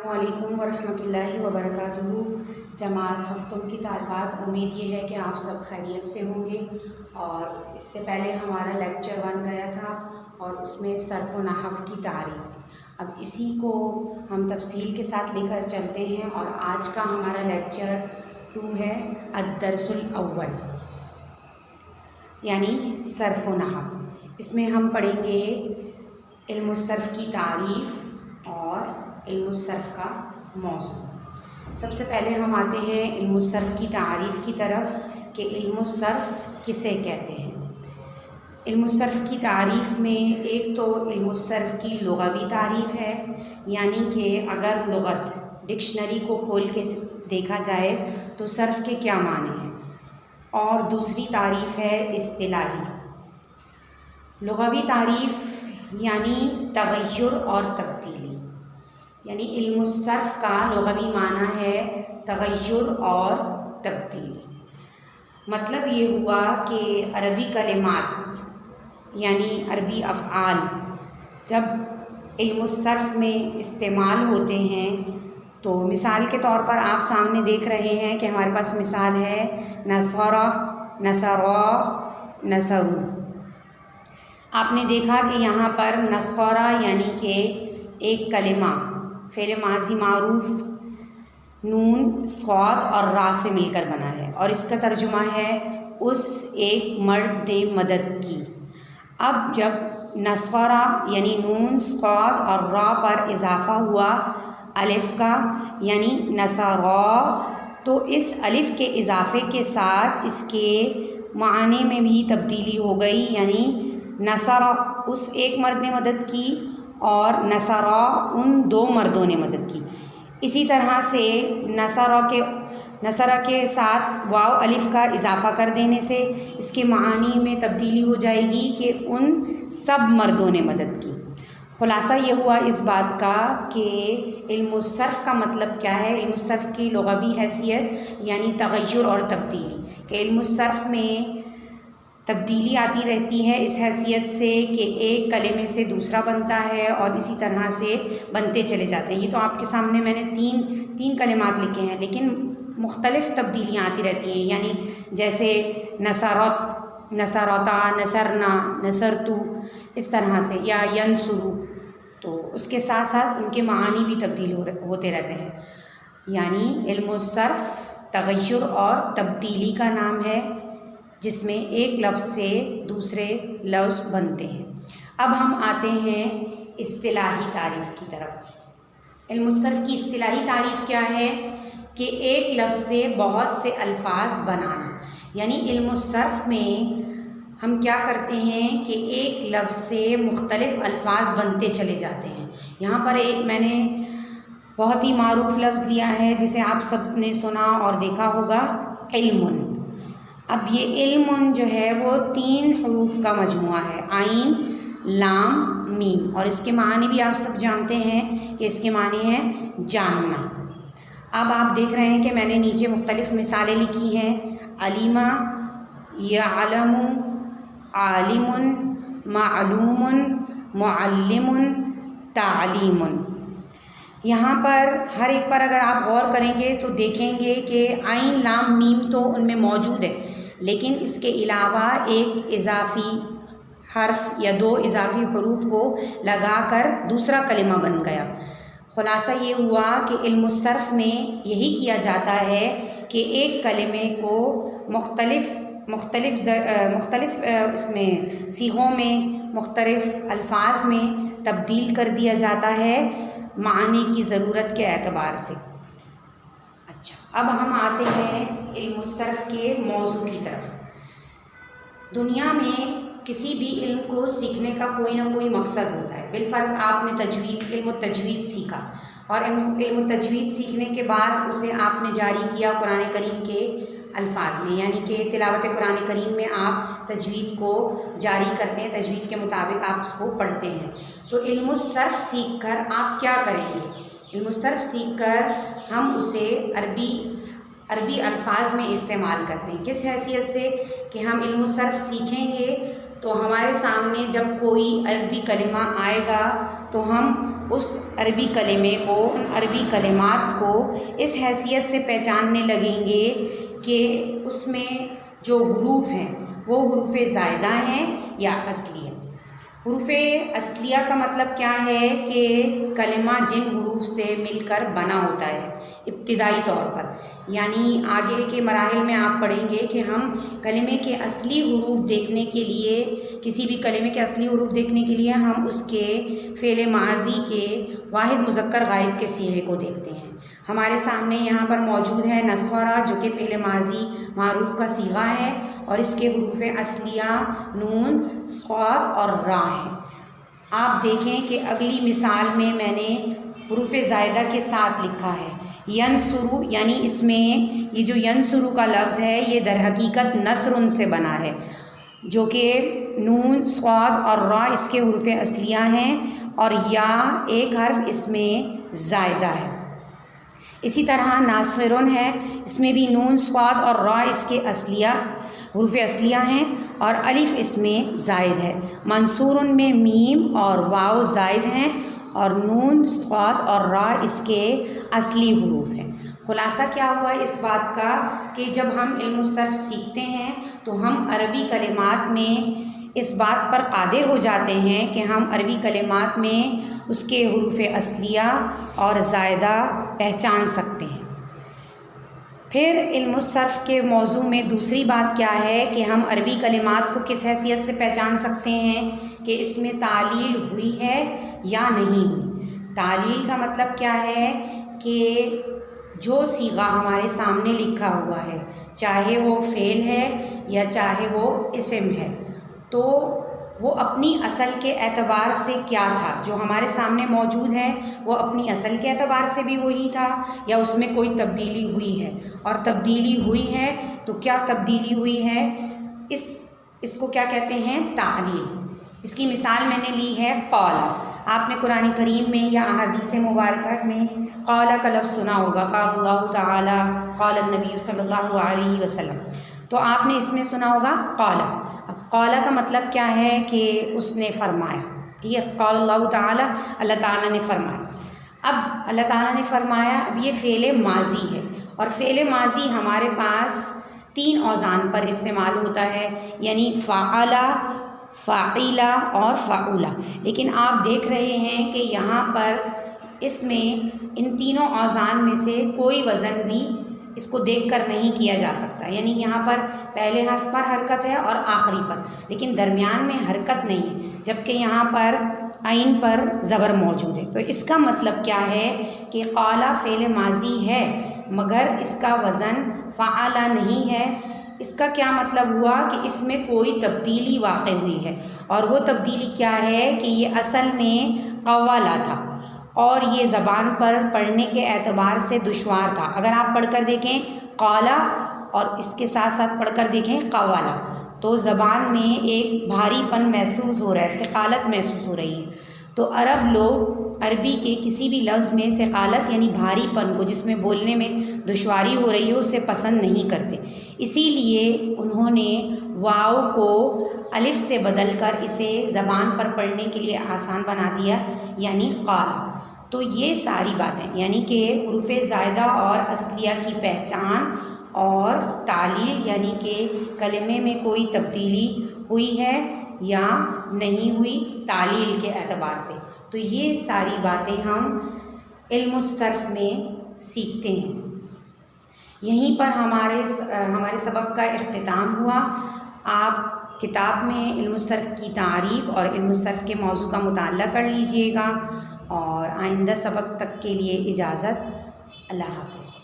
وعلیکم ورحمۃ اللہ وبرکاتہ۔ جماعت ہفتوں کی طالبات، امید یہ ہے کہ آپ سب خیریت سے ہوں گے۔ اور اس سے پہلے ہمارا لیکچر 1 گیا تھا اور اس میں صرف و نحو کی تعریف تھی۔ اب اسی کو ہم تفصیل کے ساتھ لے کر چلتے ہیں اور آج کا ہمارا لیکچر 2 ہے الدرس الاول، یعنی صرف و نحو۔ اس میں ہم پڑھیں گے علم الصرف کی تعریف اور علم الصرف کا موضوع۔ سب سے پہلے ہم آتے ہیں علم الصرف کی تعریف کی طرف کہ علم الصرف کسے کہتے ہیں۔ علم الصرف کی تعریف میں ایک تو علم الصرف کی لغوی تعریف ہے، یعنی کہ اگر لغت ڈکشنری کو کھول کے دیکھا جائے تو صرف کے کیا معنی ہیں، اور دوسری تعریف ہے اصطلاحی۔ لغوی تعریف یعنی تغیر اور تبدیلی، یعنی علم الصرف کا لغوی معنی ہے تغیر اور تبدیلی۔ مطلب یہ ہوا کہ عربی کلمات یعنی عربی افعال جب علم الصرف میں استعمال ہوتے ہیں تو مثال کے طور پر آپ سامنے دیکھ رہے ہیں کہ ہمارے پاس مثال ہے نصر، نصرا، نصروا۔ آپ نے دیکھا کہ یہاں پر نصرا یعنی کہ ایک کلمہ فعل ماضی معروف نون، صاد اور را سے مل کر بنا ہے، اور اس کا ترجمہ ہے اس ایک مرد نے مدد کی۔ اب جب نصرا یعنی نون، صاد اور را پر اضافہ ہوا الف کا یعنی نصرا، تو اس الف کے اضافے کے ساتھ اس کے معنی میں بھی تبدیلی ہو گئی، یعنی نصرا اس ایک مرد نے مدد کی اور نصرا ان 2 مردوں نے مدد کی۔ اسی طرح سے نصرا کے ساتھ واو الف کا اضافہ کر دینے سے اس کے معانی میں تبدیلی ہو جائے گی کہ ان سب مردوں نے مدد کی۔ خلاصہ یہ ہوا اس بات کا کہ علم الصرف کا مطلب کیا ہے، علم الصرف کی لغوی حیثیت یعنی تغیر اور تبدیلی، کہ علم الصرف میں تبدیلی آتی رہتی ہے اس حیثیت سے کہ ایک کلمے سے دوسرا بنتا ہے اور اسی طرح سے بنتے چلے جاتے ہیں۔ یہ تو آپ کے سامنے میں نے تین کلمات لکھے ہیں، لیکن مختلف تبدیلیاں آتی رہتی ہیں، یعنی جیسے نصرت، نصرتا، نصرنا، نصرتو، اس طرح سے، یا ینصرو، تو اس کے ساتھ ساتھ ان کے معانی بھی تبدیل ہوتے رہتے ہیں۔ یعنی علم الصرف تغیر اور تبدیلی کا نام ہے، جس میں ایک لفظ سے دوسرے لفظ بنتے ہیں۔ اب ہم آتے ہیں اصطلاحی تعریف کی طرف۔ علم الصرف کی اصطلاحی تعریف کیا ہے کہ ایک لفظ سے بہت سے الفاظ بنانا، یعنی علم الصرف میں ہم کیا کرتے ہیں کہ ایک لفظ سے مختلف الفاظ بنتے چلے جاتے ہیں۔ یہاں پر ایک میں نے بہت ہی معروف لفظ لیا ہے جسے آپ سب نے سنا اور دیکھا ہوگا، علم۔ اب یہ علم جو ہے وہ 3 حروف کا مجموعہ ہے، عین، لام، میم، اور اس کے معنی بھی آپ سب جانتے ہیں کہ اس کے معنی ہیں جاننا۔ اب آپ دیکھ رہے ہیں کہ میں نے نیچے مختلف مثالیں لکھی ہیں، علیمہ، یعلم، عالم، معلوم، معلم، تعلیم۔ یہاں پر ہر ایک پر اگر آپ غور کریں گے تو دیکھیں گے کہ عین، لام، میم تو ان میں موجود ہے، لیکن اس کے علاوہ ایک اضافی حرف یا 2 اضافی حروف کو لگا کر دوسرا کلمہ بن گیا۔ خلاصہ یہ ہوا کہ علم الصرف میں یہی کیا جاتا ہے کہ ایک کلمے کو مختلف اس میں صیغوں میں، مختلف الفاظ میں تبدیل کر دیا جاتا ہے معنی کی ضرورت کے اعتبار سے۔ اچھا، اب ہم آتے ہیں علم الصرف کے موضوع کی طرف۔ دنیا میں کسی بھی علم کو سیکھنے کا کوئی نہ کوئی مقصد ہوتا ہے۔ بالفرض آپ نے علم التجوید سیکھا، اور علم التجوید سیکھنے کے بعد اسے آپ نے جاری کیا قرآن کریم کے الفاظ میں، یعنی کہ تلاوت قرآن کریم میں آپ تجوید کو جاری کرتے ہیں، تجوید کے مطابق آپ اس کو پڑھتے ہیں۔ تو علم الصرف سیکھ کر آپ کیا کریں گے؟ علم الصرف سیکھ کر ہم اسے عربی الفاظ میں استعمال کرتے ہیں۔ کس حیثیت سے کہ ہم علم الصرف سیکھیں گے تو ہمارے سامنے جب کوئی عربی کلمہ آئے گا تو ہم اس عربی کلمے کو، ان عربی کلمات کو اس حیثیت سے پہچاننے لگیں گے کہ اس میں جو حروف ہیں وہ حروف زائدہ ہیں یا اصلی ہیں۔ حروف اصلیہ کا مطلب کیا ہے کہ کلمہ جن حروف سے مل کر بنا ہوتا ہے ابتدائی طور پر، یعنی آگے کے مراحل میں آپ پڑھیں گے کہ ہم کلمے کے اصلی حروف دیکھنے کے لیے، کسی بھی کلمے کے اصلی حروف دیکھنے کے لیے ہم اس کے فعل ماضی کے واحد مذکر غائب کے صیغے کو دیکھتے ہیں۔ ہمارے سامنے یہاں پر موجود ہے نصرہ، جو کہ فعل ماضی معروف کا صیغہ ہے، اور اس کے حروف اصلیہ نون، صاد اور را ہیں۔ آپ دیکھیں کہ اگلی مثال میں میں نے حروف زائدہ کے ساتھ لکھا ہے ینصرو، یعنی اس میں یہ جو ینصرو کا لفظ ہے یہ در حقیقت نصر سے بنا ہے، جو کہ نون، صاد اور را اس کے حروف اصلیہ ہیں، اور یا ایک حرف اس میں زائدہ ہے۔ اسی طرح ناصرن ہے، اس میں بھی نون، صاد اور را اس کے اصلیہ حروف اصلیہ ہیں، اور الف اس میں زائد ہے۔ منصورن میں میم اور واو زائد ہیں، اور نون، صاد اور را اس کے اصلی حروف ہیں۔ خلاصہ کیا ہوا اس بات کا کہ جب ہم علم الصرف سیکھتے ہیں تو ہم عربی کلمات میں اس بات پر قادر ہو جاتے ہیں کہ ہم عربی کلمات میں اس کے حروف اصلیہ اور زائدہ پہچان سکتے ہیں۔ پھر علم الصرف کے موضوع میں دوسری بات کیا ہے کہ ہم عربی کلمات کو کس حیثیت سے پہچان سکتے ہیں کہ اس میں تعلیل ہوئی ہے یا نہیں ہوئی۔ تعلیل کا مطلب کیا ہے کہ جو صیغہ ہمارے سامنے لکھا ہوا ہے، چاہے وہ فعل ہے یا چاہے وہ اسم ہے، تو وہ اپنی اصل کے اعتبار سے کیا تھا، جو ہمارے سامنے موجود ہے وہ اپنی اصل کے اعتبار سے بھی وہی تھا یا اس میں کوئی تبدیلی ہوئی ہے، اور تبدیلی ہوئی ہے تو کیا تبدیلی ہوئی ہے، اس کو کیا کہتے ہیں، تعلیل۔ اس کی مثال میں نے لی ہے قولا۔ آپ نے قرآن کریم میں یا احادیث مبارکہ میں قولا کا لفظ سنا ہوگا، قال اللہ تعالی، قال النبی صلی اللہ علیہ وسلم، تو آپ نے اس میں سنا ہوگا قولا۔ اب قولا کا مطلب کیا ہے کہ اس نے فرمایا، ٹھیک ہے، قال اللہ تعالی، اللہ تعالیٰ نے فرمایا۔ اب اللہ تعالیٰ نے فرمایا، اب یہ فعل ماضی ہے، اور فعل ماضی ہمارے پاس 3 اوزان پر استعمال ہوتا ہے، یعنی فعلا، فاعلا اور فعولا، لیکن آپ دیکھ رہے ہیں کہ یہاں پر اس میں ان تینوں اوزان میں سے کوئی وزن بھی اس کو دیکھ کر نہیں کیا جا سکتا، یعنی یہاں پر پہلے حرف پر حرکت ہے اور آخری پر، لیکن درمیان میں حرکت نہیں ہے، جبکہ یہاں پر عین پر زبر موجود ہے۔ تو اس کا مطلب کیا ہے کہ قالا فعل ماضی ہے مگر اس کا وزن فعلا نہیں ہے۔ اس کا کیا مطلب ہوا کہ اس میں کوئی تبدیلی واقع ہوئی ہے، اور وہ تبدیلی کیا ہے کہ یہ اصل میں قوالا تھا، اور یہ زبان پر پڑھنے کے اعتبار سے دشوار تھا۔ اگر آپ پڑھ کر دیکھیں قالا اور اس کے ساتھ ساتھ پڑھ کر دیکھیں قوالا، تو زبان میں ایک بھاری پن محسوس ہو رہا ہے، ثقالت محسوس ہو رہی ہے۔ تو عرب لوگ عربی کے کسی بھی لفظ میں ثقالت یعنی بھاری پن کو، جس میں بولنے میں دشواری ہو رہی ہو، اسے پسند نہیں کرتے، اسی لیے انہوں نے واو کو الف سے بدل کر اسے زبان پر پڑھنے کے لیے آسان بنا دیا، یعنی قالا۔ تو یہ ساری باتیں یعنی کہ حروف زائدہ اور اصلیہ کی پہچان اور تعلیل، یعنی کہ کلمے میں کوئی تبدیلی ہوئی ہے یا نہیں ہوئی تعلیل کے اعتبار سے، تو یہ ساری باتیں ہم علم الصرف میں سیکھتے ہیں۔ یہیں پر ہمارے سبق کا اختتام ہوا۔ آپ کتاب میں علم الصرف کی تعریف اور علم الصرف کے موضوع کا مطالعہ کر لیجئے گا، اور آئندہ سبق تک کے لیے اجازت، اللہ حافظ۔